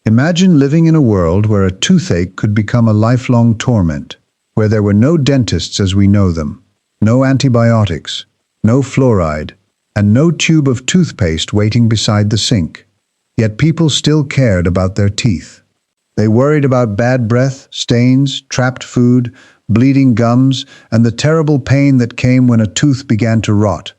Imagine living in a world where a toothache could become a lifelong torment, where there were no dentists as we know them, no antibiotics, no fluoride, and no tube of toothpaste waiting beside the sink. Yet people still cared about their teeth. They worried about bad breath, stains, trapped food, bleeding gums, and the terrible pain that came when a tooth began to rot.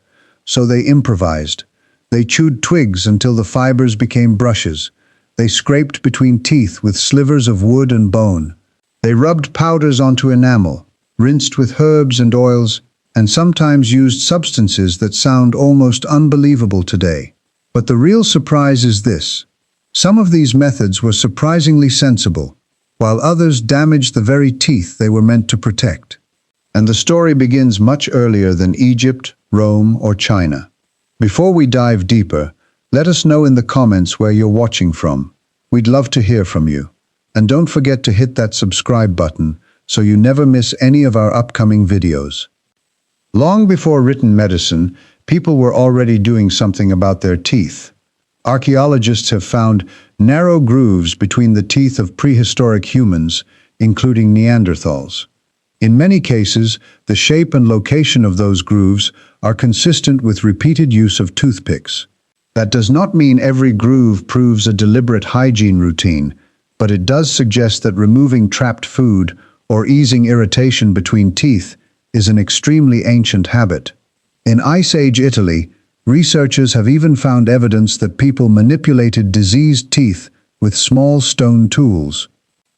So they improvised. They chewed twigs until the fibers became brushes. They scraped between teeth with slivers of wood and bone. They rubbed powders onto enamel, rinsed with herbs and oils, and sometimes used substances that sound almost unbelievable today. But the real surprise is this. Some of these methods were surprisingly sensible, while others damaged the very teeth they were meant to protect. And the story begins much earlier than Egypt, Rome, or China. Before we dive deeper, let us know in the comments where you're watching from. We'd love to hear from you. And don't forget to hit that subscribe button so you never miss any of our upcoming videos. Long before written medicine, people were already doing something about their teeth. Archaeologists have found narrow grooves between the teeth of prehistoric humans, including Neanderthals. In many cases, the shape and location of those grooves are consistent with repeated use of toothpicks. That does not mean every groove proves a deliberate hygiene routine, but it does suggest that removing trapped food or easing irritation between teeth is an extremely ancient habit. In Ice Age Italy, researchers have even found evidence that people manipulated diseased teeth with small stone tools.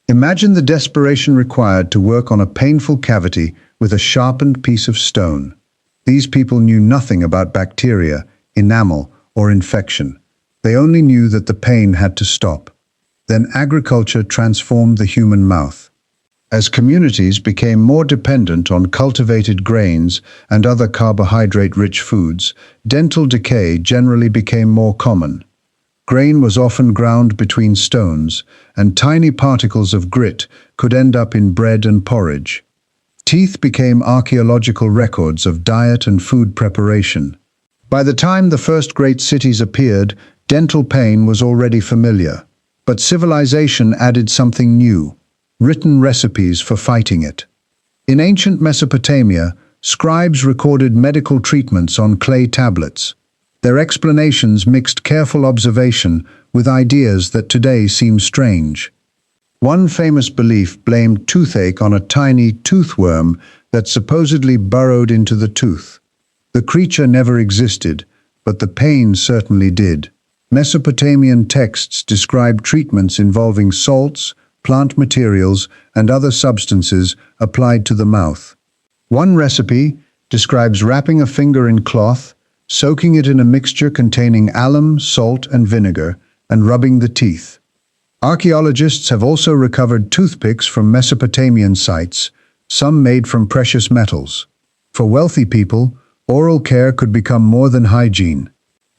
Imagine the desperation required to work on a painful cavity with a sharpened piece of stone. These people knew nothing about bacteria, enamel, or infection. They only knew that the pain had to stop. Then agriculture transformed the human mouth. As communities became more dependent on cultivated grains and other carbohydrate-rich foods, dental decay generally became more common. Grain was often ground between stones, and tiny particles of grit could end up in bread and porridge. Teeth became archaeological records of diet and food preparation. By the time the first great cities appeared, dental pain was already familiar. But civilization added something new: written recipes for fighting it. In ancient Mesopotamia, scribes recorded medical treatments on clay tablets. Their explanations mixed careful observation with ideas that today seem strange. One famous belief blamed toothache on a tiny toothworm that supposedly burrowed into the tooth. The creature never existed, but the pain certainly did. Mesopotamian texts describe treatments involving salts, plant materials, and other substances applied to the mouth. One recipe describes wrapping a finger in cloth, soaking it in a mixture containing alum, salt, and vinegar, and rubbing the teeth. Archaeologists have also recovered toothpicks from Mesopotamian sites, some made from precious metals. For wealthy people, oral care could become more than hygiene.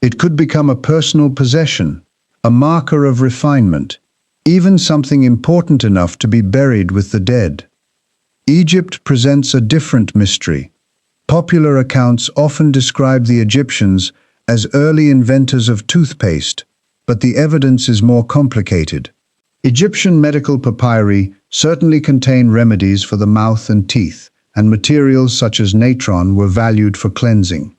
It could become a personal possession, a marker of refinement, even something important enough to be buried with the dead. Egypt presents a different mystery. Popular accounts often describe the Egyptians as early inventors of toothpaste, but the evidence is more complicated. Egyptian medical papyri certainly contain remedies for the mouth and teeth, and materials such as natron were valued for cleansing.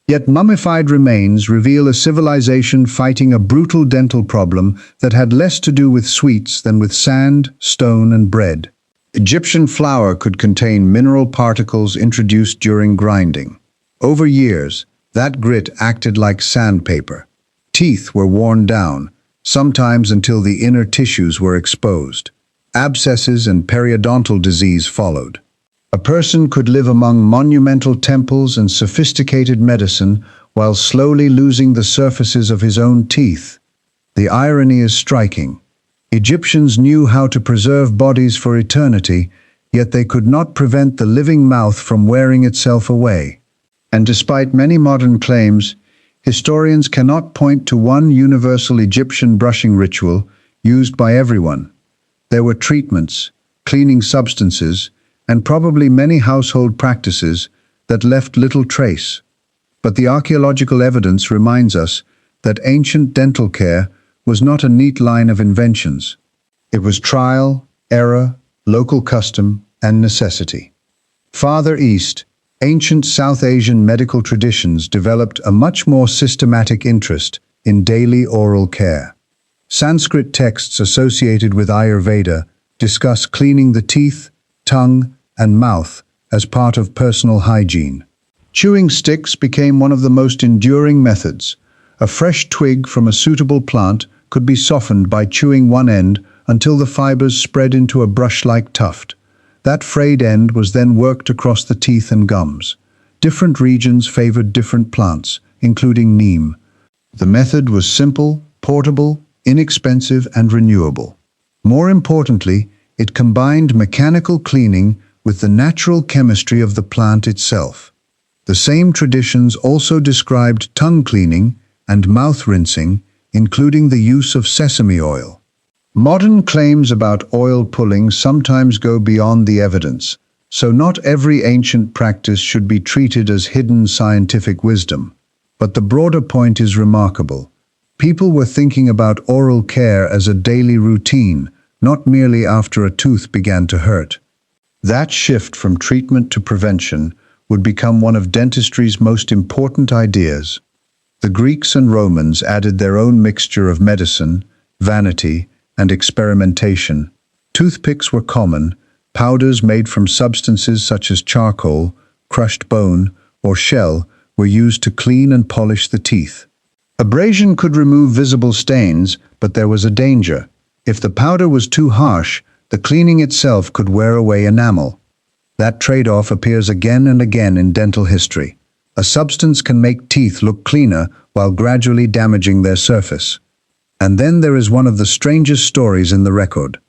Yet mummified remains reveal a civilization fighting a brutal dental problem that had less to do with sweets than with sand, stone, and bread. Egyptian flour could contain mineral particles introduced during grinding. Over years, that grit acted like sandpaper. Teeth were worn down, sometimes until the inner tissues were exposed. Abscesses and periodontal disease followed. A person could live among monumental temples and sophisticated medicine while slowly losing the surfaces of his own teeth. The irony is striking. Egyptians knew how to preserve bodies for eternity, yet they could not prevent the living mouth from wearing itself away. And despite many modern claims, historians cannot point to one universal Egyptian brushing ritual used by everyone. There were treatments, cleaning substances, and probably many household practices that left little trace. But the archaeological evidence reminds us that ancient dental care was not a neat line of inventions. It was trial, error, local custom, and necessity. Farther east, ancient South Asian medical traditions developed a much more systematic interest in daily oral care. Sanskrit texts associated with Ayurveda discuss cleaning the teeth, tongue, and mouth as part of personal hygiene. Chewing sticks became one of the most enduring methods. A fresh twig from a suitable plant could be softened by chewing one end until the fibers spread into a brush-like tuft. That frayed end was then worked across the teeth and gums. Different regions favored different plants, including neem. The method was simple, portable, inexpensive, and renewable. More importantly, it combined mechanical cleaning with the natural chemistry of the plant itself. The same traditions also described tongue cleaning and mouth rinsing, including the use of sesame oil. Modern claims about oil pulling sometimes go beyond the evidence, so not every ancient practice should be treated as hidden scientific wisdom. But the broader point is remarkable. People were thinking about oral care as a daily routine, not merely after a tooth began to hurt. That shift from treatment to prevention would become one of dentistry's most important ideas. The Greeks and Romans added their own mixture of medicine, vanity, and experimentation. Toothpicks were common. Powders made from substances such as charcoal, crushed bone, or shell were used to clean and polish the teeth. Abrasion could remove visible stains, but there was a danger. If the powder was too harsh, the cleaning itself could wear away enamel. That trade-off appears again and again in dental history. A substance can make teeth look cleaner while gradually damaging their surface. And then there is one of the strangest stories in the record.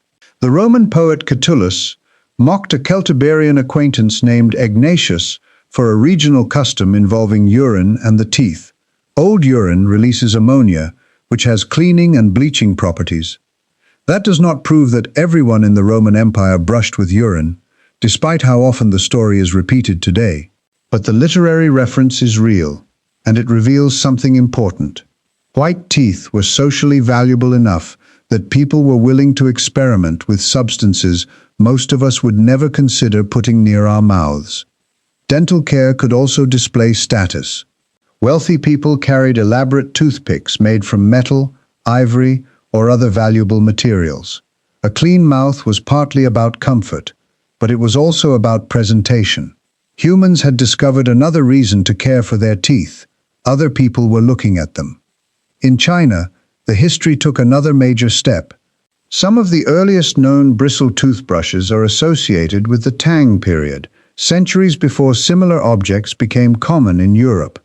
The Roman poet Catullus mocked a Celtiberian acquaintance named Ignatius for a regional custom involving urine and the teeth. Old urine releases ammonia, which has cleaning and bleaching properties. That does not prove that everyone in the Roman Empire brushed with urine, despite how often the story is repeated today. But the literary reference is real, and it reveals something important. White teeth were socially valuable enough that people were willing to experiment with substances most of us would never consider putting near our mouths. Dental care could also display status. Wealthy people carried elaborate toothpicks made from metal, ivory, or other valuable materials. A clean mouth was partly about comfort, but it was also about presentation. Humans had discovered another reason to care for their teeth. Other people were looking at them. In China, the history took another major step. Some of the earliest known bristle toothbrushes are associated with the Tang period, centuries before similar objects became common in Europe.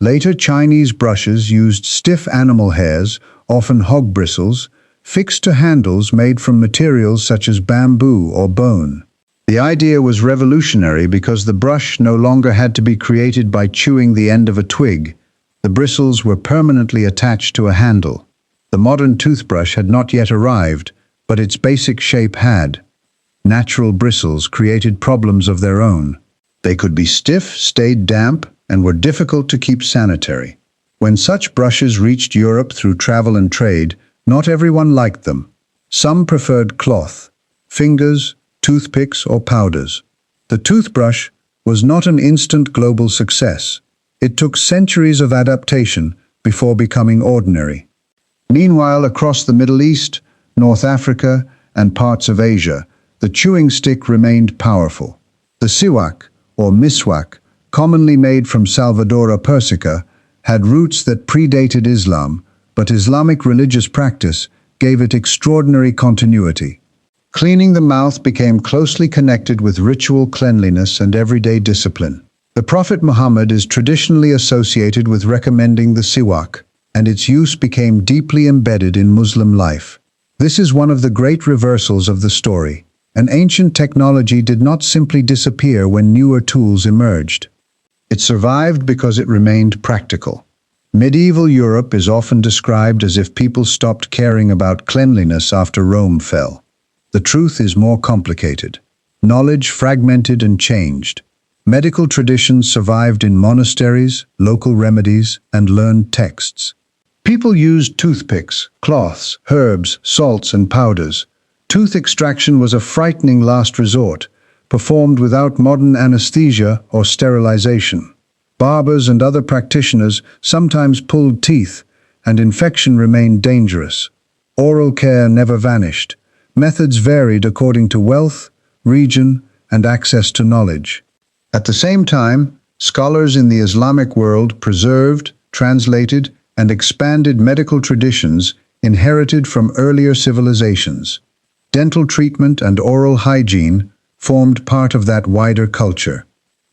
Later Chinese brushes used stiff animal hairs, often hog bristles, fixed to handles made from materials such as bamboo or bone. The idea was revolutionary because the brush no longer had to be created by chewing the end of a twig. The bristles were permanently attached to a handle. The modern toothbrush had not yet arrived, but its basic shape had. Natural bristles created problems of their own. They could be stiff, stayed damp, and were difficult to keep sanitary. When such brushes reached Europe through travel and trade, not everyone liked them. Some preferred cloth, fingers, toothpicks, or powders. The toothbrush was not an instant global success. It took centuries of adaptation before becoming ordinary. Meanwhile, across the Middle East, North Africa, and parts of Asia, the chewing stick remained powerful. The siwak, or miswak, commonly made from Salvadora persica, had roots that predated Islam, but Islamic religious practice gave it extraordinary continuity. Cleaning the mouth became closely connected with ritual cleanliness and everyday discipline. The Prophet Muhammad is traditionally associated with recommending the siwak, and its use became deeply embedded in Muslim life. This is one of the great reversals of the story. An ancient technology did not simply disappear when newer tools emerged. It survived because it remained practical. Medieval Europe is often described as if people stopped caring about cleanliness after Rome fell. The truth is more complicated. Knowledge fragmented and changed. Medical traditions survived in monasteries, local remedies, and learned texts. People used toothpicks, cloths, herbs, salts, and powders. Tooth extraction was a frightening last resort, performed without modern anesthesia or sterilization. Barbers and other practitioners sometimes pulled teeth, and infection remained dangerous. Oral care never vanished. Methods varied according to wealth, region, and access to knowledge. At the same time, scholars in the Islamic world preserved, translated, and expanded medical traditions inherited from earlier civilizations. Dental treatment and oral hygiene formed part of that wider culture.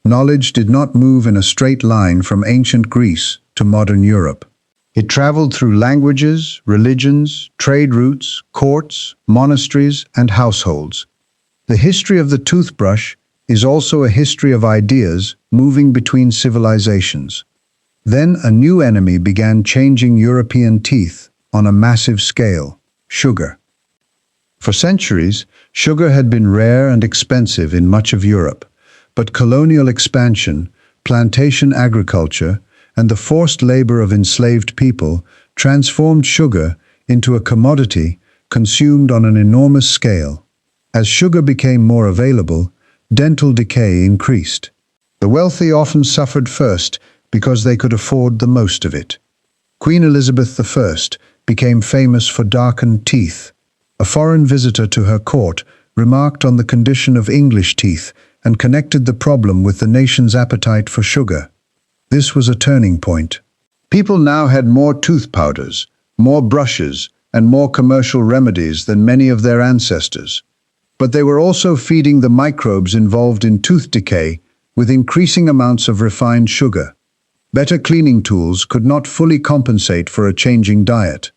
Knowledge did not move in a straight line from ancient Greece to modern Europe. It traveled through languages, religions, trade routes, courts, monasteries, and households. The history of the toothbrush is also a history of ideas moving between civilizations. Then a new enemy began changing European teeth on a massive scale: sugar. For centuries, sugar had been rare and expensive in much of Europe, but colonial expansion, plantation agriculture, and the forced labor of enslaved people transformed sugar into a commodity consumed on an enormous scale. As sugar became more available, dental decay increased. The wealthy often suffered first because they could afford the most of it. Queen Elizabeth I became famous for darkened teeth. A foreign visitor to her court remarked on the condition of English teeth and connected the problem with the nation's appetite for sugar. This was a turning point. People now had more tooth powders, more brushes, and more commercial remedies than many of their ancestors. But they were also feeding the microbes involved in tooth decay with increasing amounts of refined sugar. Better cleaning tools could not fully compensate for a changing diet.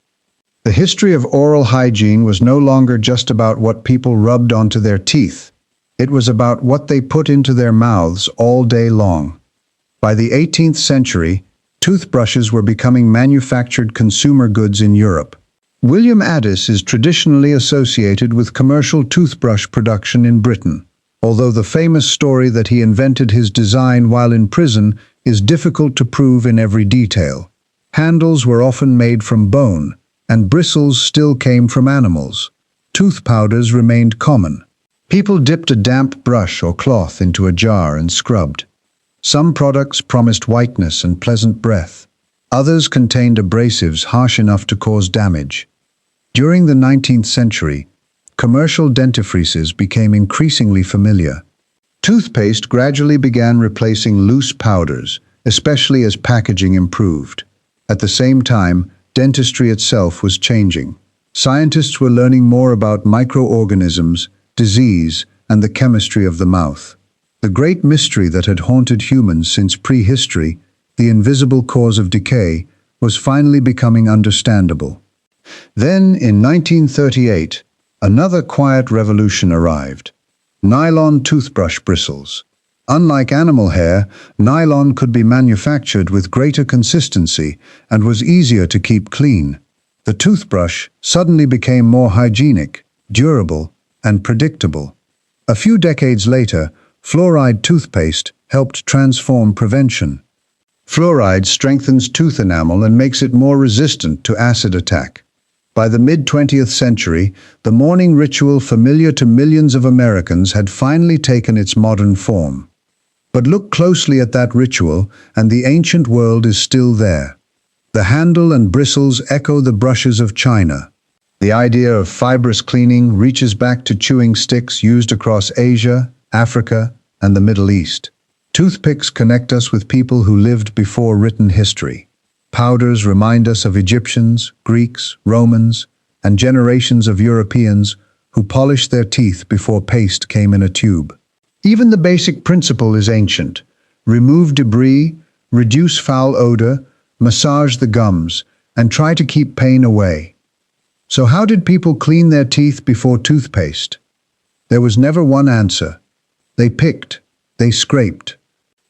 The history of oral hygiene was no longer just about what people rubbed onto their teeth. It was about what they put into their mouths all day long. By the 18th century, toothbrushes were becoming manufactured consumer goods in Europe. William Addis is traditionally associated with commercial toothbrush production in Britain, although the famous story that he invented his design while in prison is difficult to prove in every detail. Handles were often made from bone, and bristles still came from animals. Tooth powders remained common. People dipped a damp brush or cloth into a jar and scrubbed. Some products promised whiteness and pleasant breath. Others contained abrasives harsh enough to cause damage. During the 19th century, commercial dentifrices became increasingly familiar. Toothpaste gradually began replacing loose powders, especially as packaging improved. At the same time, dentistry itself was changing. Scientists were learning more about microorganisms, disease, and the chemistry of the mouth. The great mystery that had haunted humans since prehistory, the invisible cause of decay, was finally becoming understandable. Then, in 1938, another quiet revolution arrived. Nylon toothbrush bristles. Unlike animal hair, nylon could be manufactured with greater consistency and was easier to keep clean. The toothbrush suddenly became more hygienic, durable, and predictable. A few decades later, fluoride toothpaste helped transform prevention. Fluoride strengthens tooth enamel and makes it more resistant to acid attack. By the mid-20th century, the morning ritual familiar to millions of Americans had finally taken its modern form. But look closely at that ritual, and the ancient world is still there. The handle and bristles echo the brushes of China. The idea of fibrous cleaning reaches back to chewing sticks used across Asia, Africa, and the Middle East. Toothpicks connect us with people who lived before written history. Powders remind us of Egyptians, Greeks, Romans, and generations of Europeans who polished their teeth before paste came in a tube. Even the basic principle is ancient. Remove debris, reduce foul odor, massage the gums, and try to keep pain away. So how did people clean their teeth before toothpaste? There was never one answer. They picked, they scraped,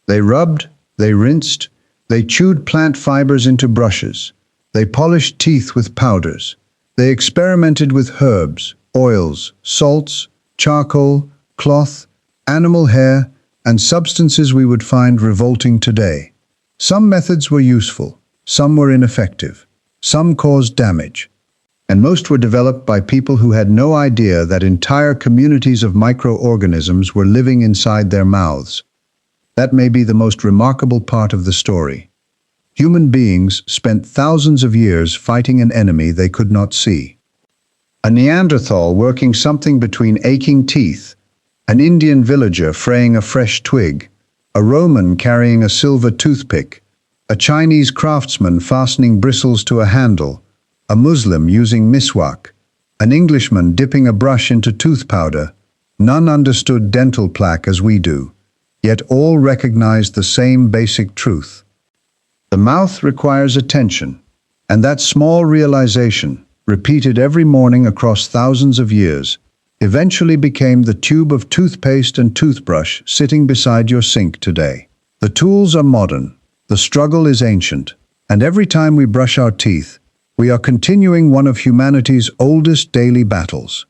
they rubbed, they rinsed, they chewed plant fibers into brushes. They polished teeth with powders. They experimented with herbs, oils, salts, charcoal, cloth, animal hair, and substances we would find revolting today. Some methods were useful, some were ineffective. Some caused damage, and most were developed by people who had no idea that entire communities of microorganisms were living inside their mouths. That may be the most remarkable part of the story. Human beings spent thousands of years fighting an enemy they could not see. A Neanderthal working something between aching teeth, an Indian villager fraying a fresh twig, a Roman carrying a silver toothpick, a Chinese craftsman fastening bristles to a handle, a Muslim using miswak, an Englishman dipping a brush into tooth powder. None understood dental plaque as we do, yet all recognized the same basic truth. The mouth requires attention, and that small realization, repeated every morning across thousands of years, eventually became the tube of toothpaste and toothbrush sitting beside your sink today. The tools are modern, the struggle is ancient, and every time we brush our teeth, we are continuing one of humanity's oldest daily battles.